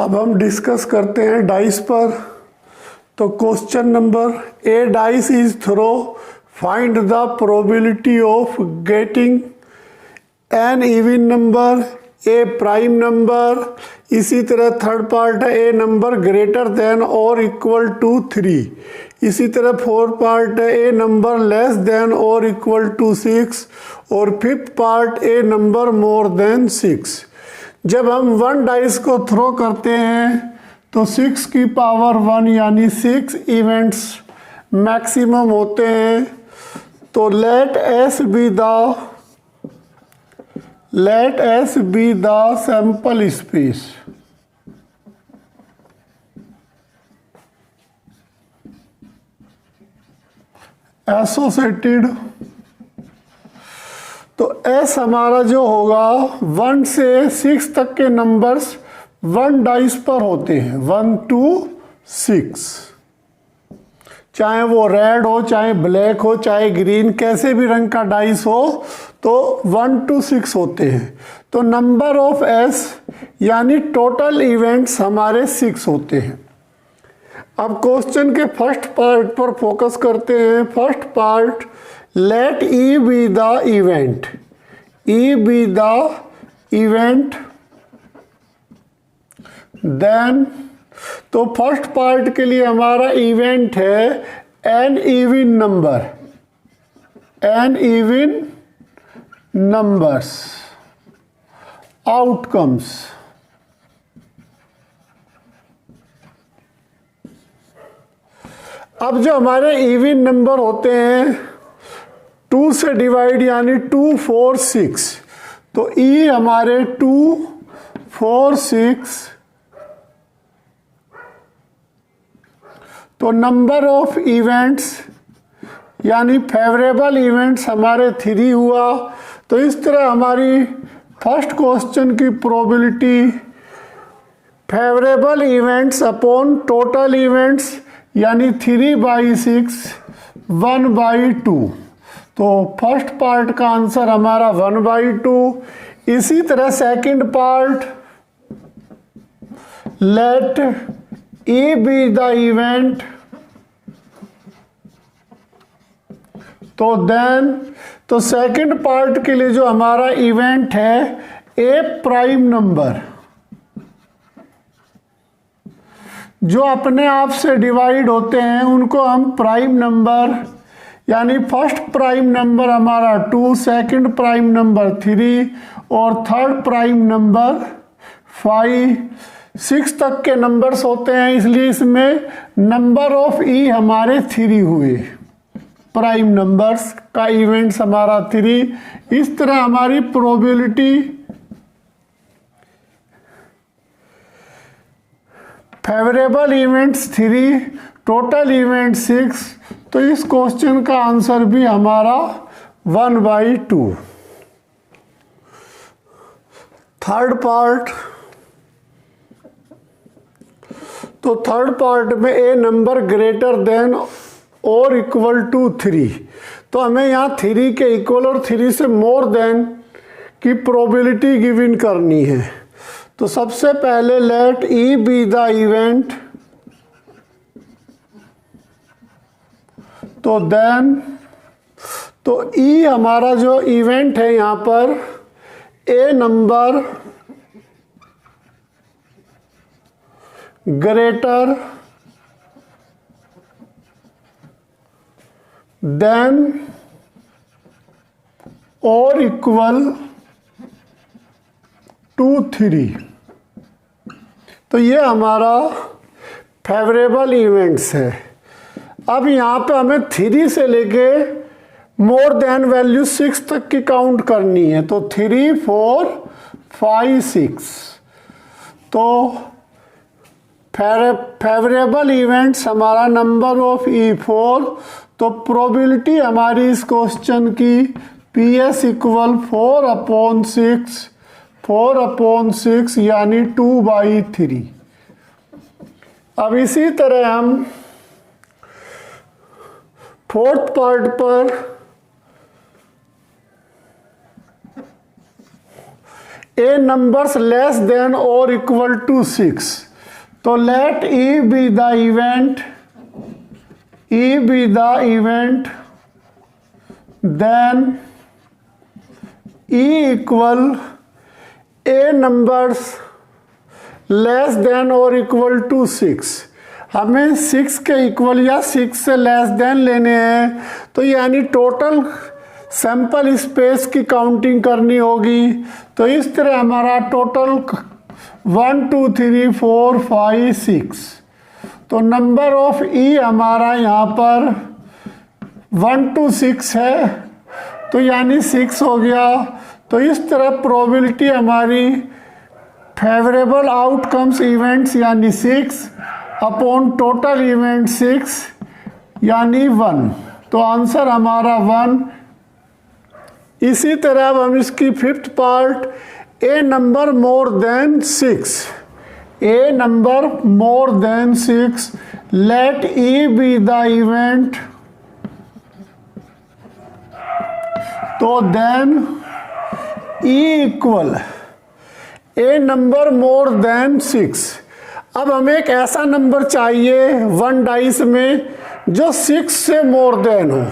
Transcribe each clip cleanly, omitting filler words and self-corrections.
अब हम डिस्कस करते हैं डाइस पर। तो question number, a dice is throw, find the probability of getting an even number, a prime number. इसी तरह थर्ड पार्ट है ए नंबर ग्रेटर देन और इक्वल टू 3। इसी तरह फोर्थ पार्ट है ए नंबर लेस देन और equal to 6। और fifth part a number more than 6। जब हम वन डाइस को थ्रो करते हैं तो 6 की पावर 1 यानी 6 इवेंट्स मैक्सिमम होते हैं। तो let S be the sample space. Associated, तो एस हमारा जो होगा 1 से 6 तक के नंबर्स वन डाइस पर होते हैं, 1 to 6। चाहे वो रेड हो, चाहे ब्लैक हो, चाहे ग्रीन, कैसे भी रंग का डाइस हो, तो 1 to 6 होते हैं। तो नंबर ऑफ एस यानी टोटल इवेंट्स हमारे 6 होते हैं। अब क्वेश्चन के फर्स्ट पार्ट पर फोकस करते हैं। First part, let E be the event. E be the event then, तो फर्स्ट पार्ट के लिए हमारा इवेंट है an even number, an even numbers outcomes. अब जो हमारे इवन नंबर होते हैं 2 से डिवाइड यानी 2, 4, 6। तो ई हमारे 2, 4, 6। तो नंबर ऑफ इवेंट्स यानी फेवरेबल इवेंट्स हमारे 3 हुआ। तो इस तरह हमारी फर्स्ट क्वेश्चन की probability favourable events upon total events यानी 3/6, 1/2। तो फर्स्ट पार्ट का आंसर हमारा 1/2। इसी तरह second part, let E be the event, तो देन, तो सेकंड पार्ट के लिए जो हमारा इवेंट है ए प्राइम नंबर, जो अपने आप से डिवाइड होते हैं उनको हम प्राइम नंबर, यानी फर्स्ट प्राइम नंबर हमारा 2, सेकंड प्राइम नंबर 3 और थर्ड प्राइम नंबर 5, 6 तक के नंबर्स होते हैं, इसलिए इसमें नंबर ऑफ ई हमारे 3 हुए। प्राइम नंबर्स का इवेंट्स हमारा 3। इस तरह हमारी probability favourable events 3, total event 6। तो इस क्वेश्चन का आंसर भी हमारा 1/2। थर्ड पार्ट, तो थर्ड पार्ट में ए नंबर ग्रेटर देन और इक्वल टू 3। तो हमें यहाँ 3 के इक्वल और 3 से मोर देन की प्रोबेबिलिटी गिवन करनी है। तो सबसे पहले let E be the event, तो देन, तो ई हमारा जो इवेंट है यहाँ पर ए नंबर ग्रेटर देन और इक्वल टू 3। तो ये हमारा फेवरेबल इवेंट्स है। अब यहाँ पे हमें 3 से लेके मोर देन वैल्यू 6 तक की काउंट करनी है। तो 3, 4, 5, 6। तो फेवरेबल इवेंट्स हमारा नंबर ऑफ ई 4। तो प्रोबेबिलिटी हमारी इस क्वेश्चन की PS इक्वल 4/6, 4/6 यानी 2/3। अब इसी तरह हम फोर्थ पार्ट पर ए नंबर्स लेस देन और इक्वल टू 6। तो let E be the event, E be the event, then E equal a numbers less than और इक्वल टू 6। हमें 6 के इक्वल या 6 से लेस देन लेने हैं, तो यानी टोटल सैंपल स्पेस की काउंटिंग करनी होगी। तो इस तरह हमारा टोटल 1 2 3 4 5 6, तो नंबर ऑफ ई हमारा यहाँ पर 1 to 6 है, तो यानी 6 हो गया। तो इस तरह प्रोबेबिलिटी हमारी फेवरेबल आउटकम्स इवेंट्स यानी 6 अपॉन टोटल इवेंट 6 यानी 1, तो आंसर हमारा 1। इसी तरह अब हम इसकी fifth part, a number more than 6, a number more than 6, let E be the event, तो then E equal a number more than 6। अब हमें एक ऐसा नंबर चाहिए 1 डाइस में जो 6 से मोर देन हो।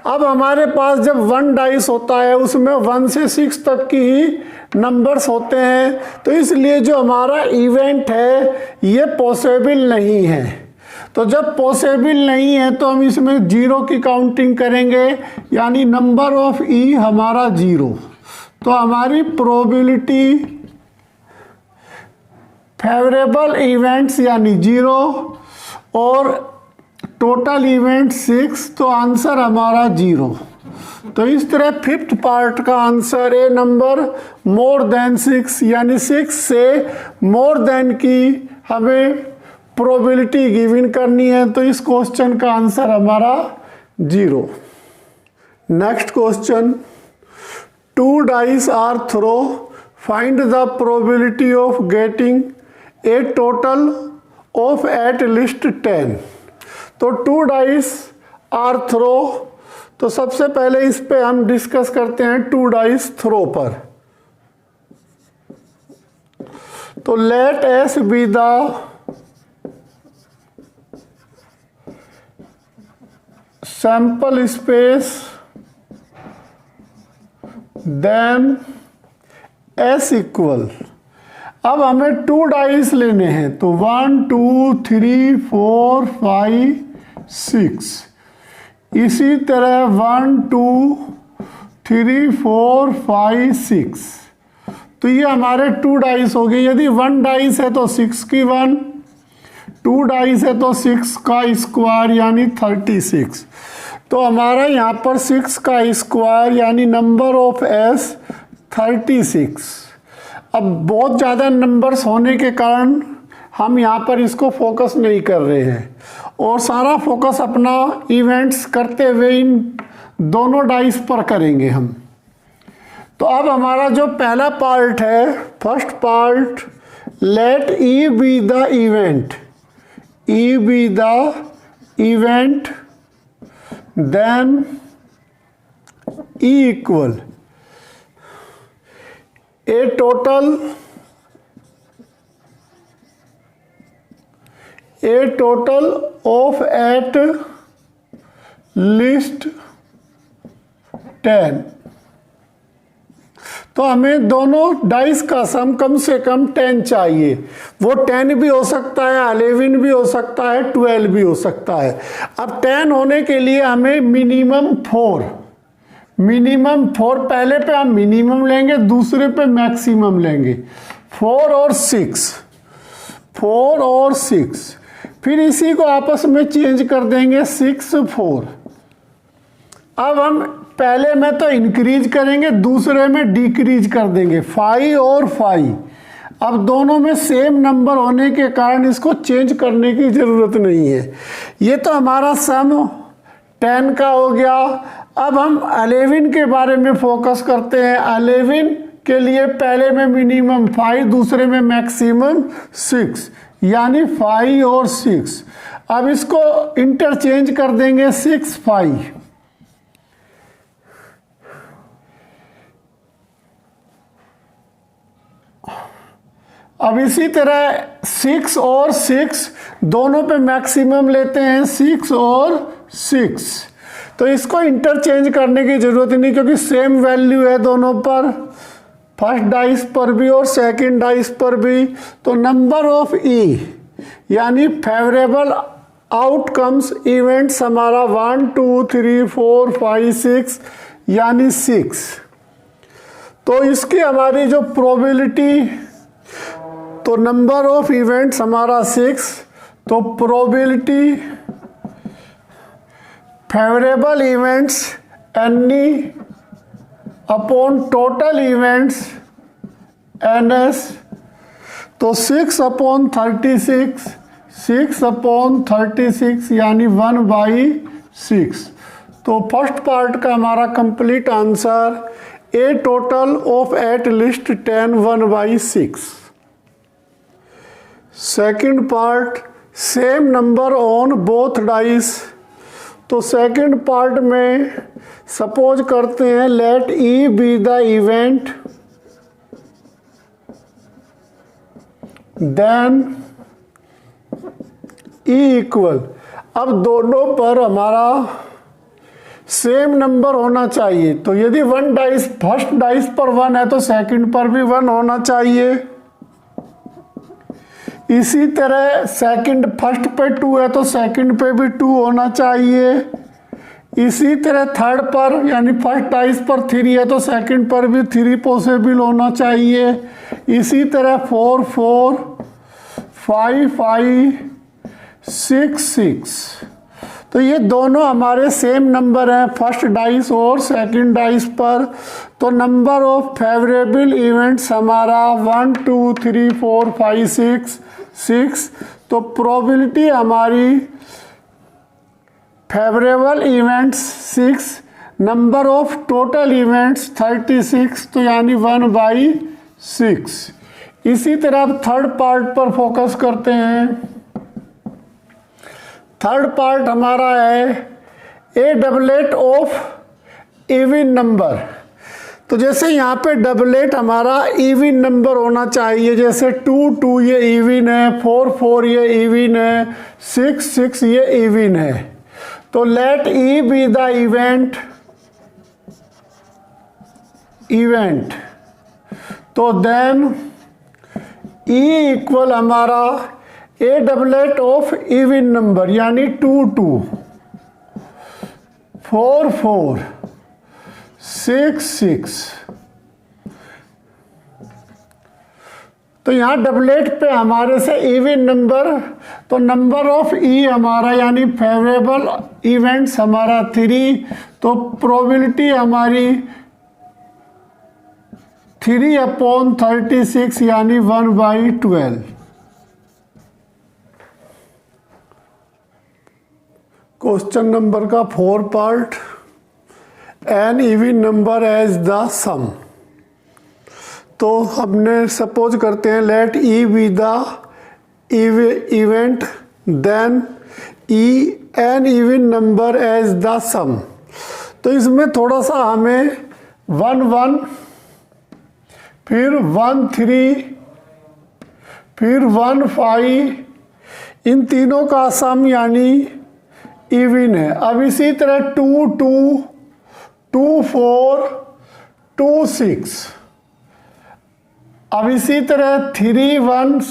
अब हमारे पास जब 1 डाइस होता है उसमें 1 से 6 तक की ही नंबर्स होते हैं, तो इसलिए जो हमारा इवेंट है ये पॉसिबल नहीं है। तो जब पॉसिबल नहीं है तो हम इसमें 0 की काउंटिंग करेंगे, यानी नंबर ऑफ ई हमारा 0। तो हमारी प्रोबेबिलिटी फेवरेबल इवेंट्स यानी 0 और टोटल इवेंट 6, तो आंसर हमारा 0। तो इस तरह फिफ्थ पार्ट का answer A number more than 6 यानी 6 से मोर देन की हमें प्रोबेबिलिटी गिवन करनी है, तो इस क्वेश्चन का आंसर हमारा 0। Next question, 2 dice are throw, find the probability of getting a total of at least 10। तो 2 डाइस आर थ्रो, तो सबसे पहले इस पे हम डिस्कस करते हैं 2 डाइस थ्रो पर। तो let S be the sample space, then S equal, अब हमें 2 डाइस लेने हैं, तो 1 2 3 4 5 6, इसी तरह 1 2 3 4 5 6, तो ये हमारे 2 डाइस हो गए। यदि 1 डाइस है तो 6 की 1, 2 डाइस है तो 6 का स्क्वायर यानी 36, तो हमारा यहाँ पर 6 का स्क्वायर यानी नंबर ऑफ एस 36। अब बहुत ज़्यादा नंबर्स होने के कारण हम यहाँ पर इसको फोकस नहीं कर रहे हैं और सारा फोकस अपना इवेंट्स करते हुए इन दोनों डाइस पर करेंगे हम। तो अब हमारा जो पहला पार्ट है, first part, let E be the event, E be the event, then E equal a total of at least 10। तो हमें दोनों डाइस का सम कम से कम 10 चाहिए। वो 10 भी हो सकता है, 11 भी हो सकता है, 12 भी हो सकता है। अब 10 होने के लिए हमें मिनिमम 4, पहले पे हम मिनिमम लेंगे, दूसरे पे मैक्सिमम लेंगे, 4 और 6, फिर इसी को आपस में चेंज कर देंगे 6 4। अब हम पहले में तो इंक्रीज करेंगे, दूसरे में डिक्रीज कर देंगे 5 और 5। अब दोनों में सेम नंबर होने के कारण इसको चेंज करने की ज़रूरत नहीं है। ये तो हमारा सम 10 का हो गया। अब हम 11 के बारे में फोकस करते हैं। 11 के लिए पहले में मिनिमम 5, दूसरे में मैक्सिमम 6, यानी 5 और 6। अब इसको इंटरचेंज कर देंगे 6 5। अब इसी तरह 6 और 6 दोनों पे मैक्सिमम लेते हैं, 6 और 6। तो इसको इंटरचेंज करने की ज़रूरत नहीं क्योंकि सेम वैल्यू है दोनों पर, फर्स्ट डाइस पर भी और सेकंड डाइस पर भी। तो नंबर ऑफ ई यानी फेवरेबल आउटकम्स इवेंट्स हमारा 1 2 3 4 5 6 यानी 6। तो इसकी हमारी जो प्रोबेबिलिटी, तो नंबर ऑफ इवेंट्स हमारा 6, तो probability favourable events any upon total events NS, तो 6 अपॉन 36, 6 अपॉन 36 यानी 1/6। तो फर्स्ट पार्ट का हमारा complete answer a total of at least 10 1/6। Second part same number on both dice. तो सेकंड पार्ट में suppose करते हैं let E be the event, then E equal. अब दोनों पर हमारा सेम नंबर होना चाहिए। तो यदि वन डाइस फर्स्ट डाइस पर 1 है तो सेकंड पर भी 1 होना चाहिए। इसी तरह सेकंड फर्स्ट पे 2 है तो सेकंड पे भी 2 होना चाहिए। इसी तरह थर्ड पर यानी फर्स्ट डाइस पर 3 है तो सेकंड पर भी 3 पॉसिबल होना चाहिए। इसी तरह 4 4 5 5 6 6। तो ये दोनों हमारे सेम नंबर हैं फर्स्ट डाइस और सेकंड डाइस पर। तो नंबर ऑफ फेवरेबल इवेंट्स हमारा 1 2 3 4 5 6 6। तो प्रोबेबिलिटी हमारी favourable events 6, number of total events 36, तो यानी 1/6। इसी तरह अब थर्ड पार्ट पर फोकस करते हैं। थर्ड पार्ट हमारा है ए डबलेट ऑफ इवन नंबर। तो जैसे यहाँ पे डबलेट हमारा इवन नंबर होना चाहिए, जैसे 2 2 ये इवन है, 4 4 ये इवन है, 6 6 ये इवन है। तो let E be the event, तो देन ई इक्वल हमारा a doublet of even number यानी 2 2 4 4 6 6। तो यहाँ डबलेट पे हमारे से इवन नंबर, तो नंबर ऑफ ई हमारा यानी फेवरेबल इवेंट्स हमारा 3। तो प्रोबेबिलिटी हमारी 3 अपॉन 36 यानी 1/12। क्वेश्चन नंबर का 4 part, an even number as the sum. तो हमने सपोज करते हैं let E be the event, then E an even number as the sum. तो इसमें थोड़ा सा हमें 1 1 फिर 1 3 फिर 1 5 इन तीनों का सम यानी इवन है। अब इसी तरह 2 2 2 4 2 6। अब इसी तरह 3 1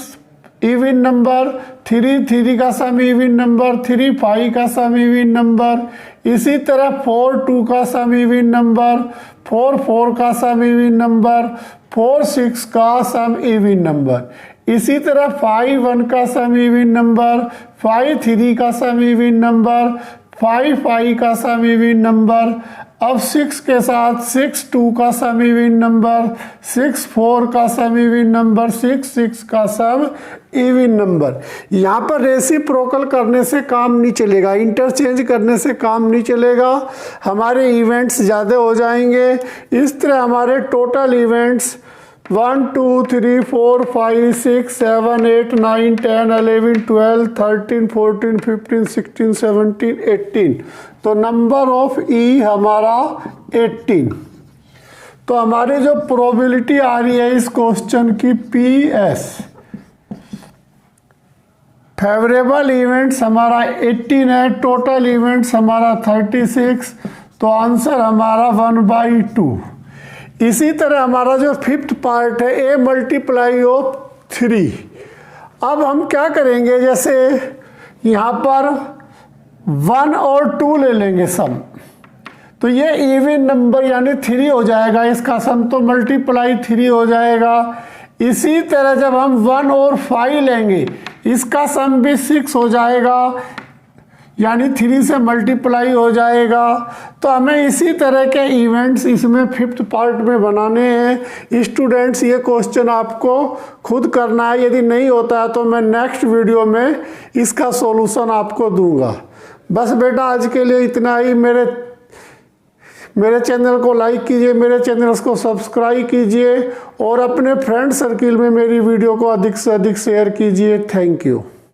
इवन नंबर, 3 3 का सम इवन नंबर, 3 5 का सम इवन नंबर। इसी तरह 4 2 का सम इवन नंबर, 4 4 का सम इवन नंबर, 4 6 का सम इवन नंबर। इसी तरह 5 1 का सम इवन नंबर, 5 3 का सम इवन नंबर, 5 5 का सम इवन नंबर। अब 6 के साथ 6 2 का सम इवन नंबर, 6 4 का सम इवन नंबर, 6 6 का सम इवन नंबर। यहाँ पर रेसिप्रोकल करने से काम नहीं चलेगा, इंटरचेंज करने से काम नहीं चलेगा, हमारे इवेंट्स ज़्यादा हो जाएंगे। इस तरह हमारे टोटल इवेंट्स 1 2 3 4 5 6 7 8 9 10 11 12 13 14 15 16 17 18। तो नंबर ऑफ ई हमारा 18। तो हमारी जो प्रोबेबिलिटी आ रही है इस क्वेश्चन की PS फेवरेबल इवेंट्स हमारा 18 है, टोटल इवेंट्स हमारा 36, तो आंसर हमारा 1/2। इसी तरह हमारा जो फिफ्थ पार्ट है ए मल्टीप्लाई ऑफ 3। अब हम क्या करेंगे, जैसे यहाँ पर 1 और 2 ले लेंगे सम, तो ये इवन नंबर यानी 3 हो जाएगा, इसका सम तो मल्टीप्लाई 3 हो जाएगा। इसी तरह जब हम 1 और 5 लेंगे, इसका सम भी 6 हो जाएगा, यानी 3 से मल्टीप्लाई हो जाएगा। तो हमें इसी तरह के इवेंट्स इसमें फिफ्थ पार्ट में बनाने हैं। स्टूडेंट्स, ये क्वेश्चन आपको खुद करना है, यदि नहीं होता है तो मैं नेक्स्ट वीडियो में इसका सॉल्यूशन आपको दूंगा। बस बेटा आज के लिए इतना ही। मेरे चैनल को लाइक कीजिए, मेरे चैनल्स को सब्सक्राइब कीजिए और अपने फ्रेंड सर्किल में मेरी वीडियो को अधिक से अधिक शेयर कीजिए। Thank you.